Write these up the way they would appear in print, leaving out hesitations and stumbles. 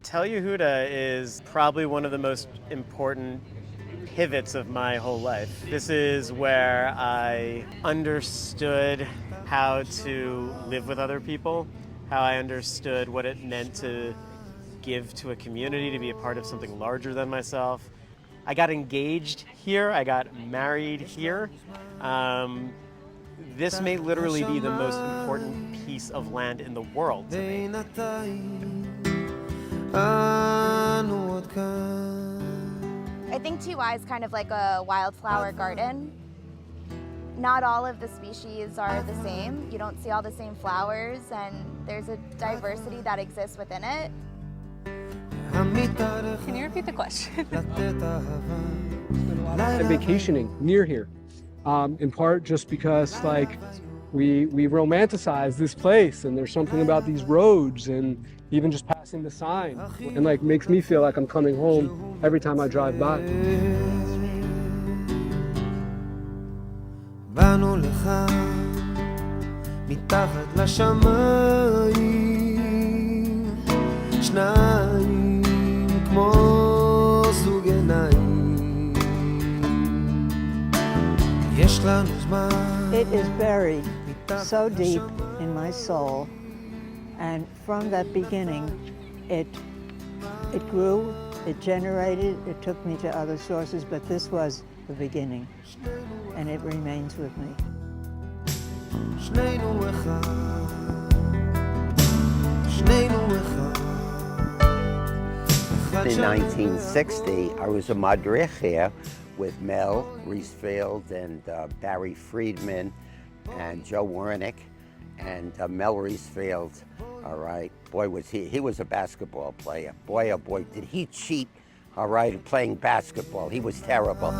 Tel Yehuda is probably one of the most important pivots of my whole life. This is where I understood how to live with other people, how I understood what it meant to give to a community, to be a part of something larger than myself. I got engaged here, I got married here. This may literally be the most important piece of land in the world to me. I think TY is kind of like a wildflower garden. Not all of the species are the same. You don't see all the same flowers, and there's a diversity that exists within it. Can you repeat the question? I'm vacationing near here, in part just because we romanticize this place, and there's something about these roads and even just passing the sign, and makes me feel like I'm coming home every time I drive by. It is buried so deep in my soul, and from that beginning, it grew, it generated, it took me to other sources, but this was the beginning, and it remains with me. In 1960, I was a madrich here with Mel Riesfeld and Barry Friedman and Joe Wernick. And Mel Riesfeld, all right, boy was he was a basketball player. Boy, oh boy, did he cheat, all right, playing basketball. He was terrible.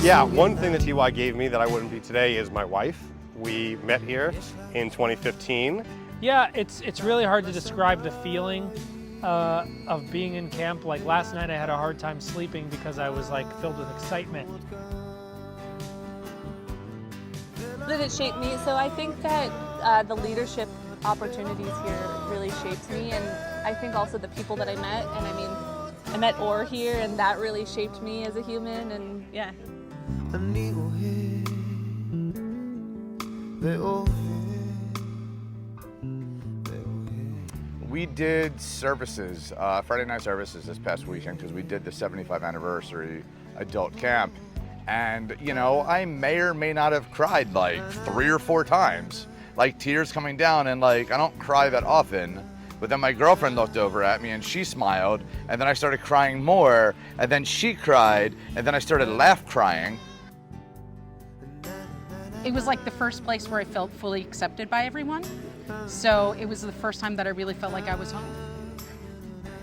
Yeah, one thing that TY gave me that I wouldn't be today is my wife. We met here in 2015. Yeah, it's really hard to describe the feeling of being in camp. Like last night I had a hard time sleeping because I was filled with excitement. Did it shape me? So I think that the leadership opportunities here really shaped me, and I think also the people that I met, and I mean, I met Or here, and that really shaped me as a human, and yeah. We did services, Friday night services this past weekend because we did the 75th anniversary adult camp. And, you know, I may or may not have cried 3 or 4 times, tears coming down, and I don't cry that often. But then my girlfriend looked over at me and she smiled, and then I started crying more, and then she cried, and then I started crying. It was the first place where I felt fully accepted by everyone. So it was the first time that I really felt like I was home.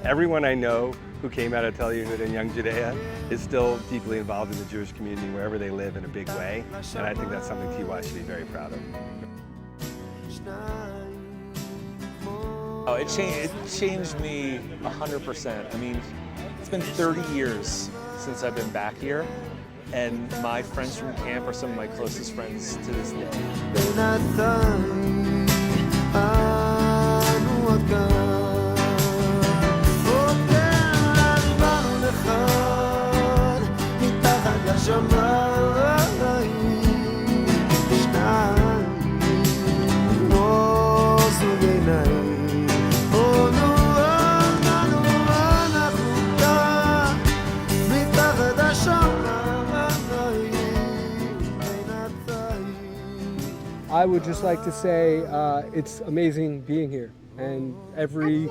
Everyone I know who came out of Tel Yehuda and Young Judea is still deeply involved in the Jewish community wherever they live in a big way. And I think that's something TY should be very proud of. Oh, it changed me 100%. I mean, it's been 30 years since I've been back here, and my friends from camp are some of my closest friends to this day. I would just like to say it's amazing being here, and every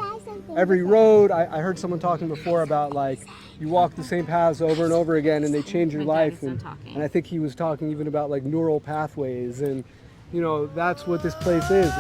road, I heard someone talking before about you walk the same paths over and over again and they change your life, and I think he was talking even about neural pathways, and that's what this place is.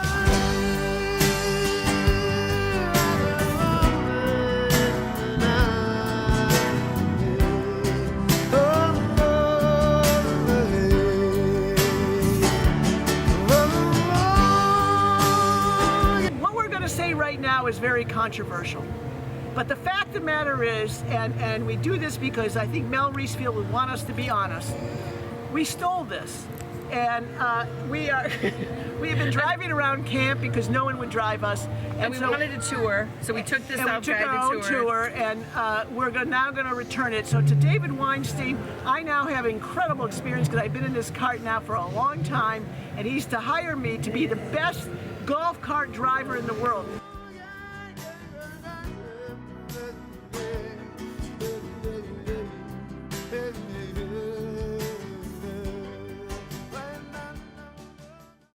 What we're going to say right now is very controversial, but the fact fact of the matter is, and we do this because I think Mel Reesfield would want us to be honest, we stole this. And we have been driving around camp because no one would drive us. And we wanted a tour, so we took this out guided our own tour, and we're now going to return it. So to David Weinstein, I now have incredible experience because I've been in this cart now for a long time, and he's to hire me to be the best golf cart driver in the world.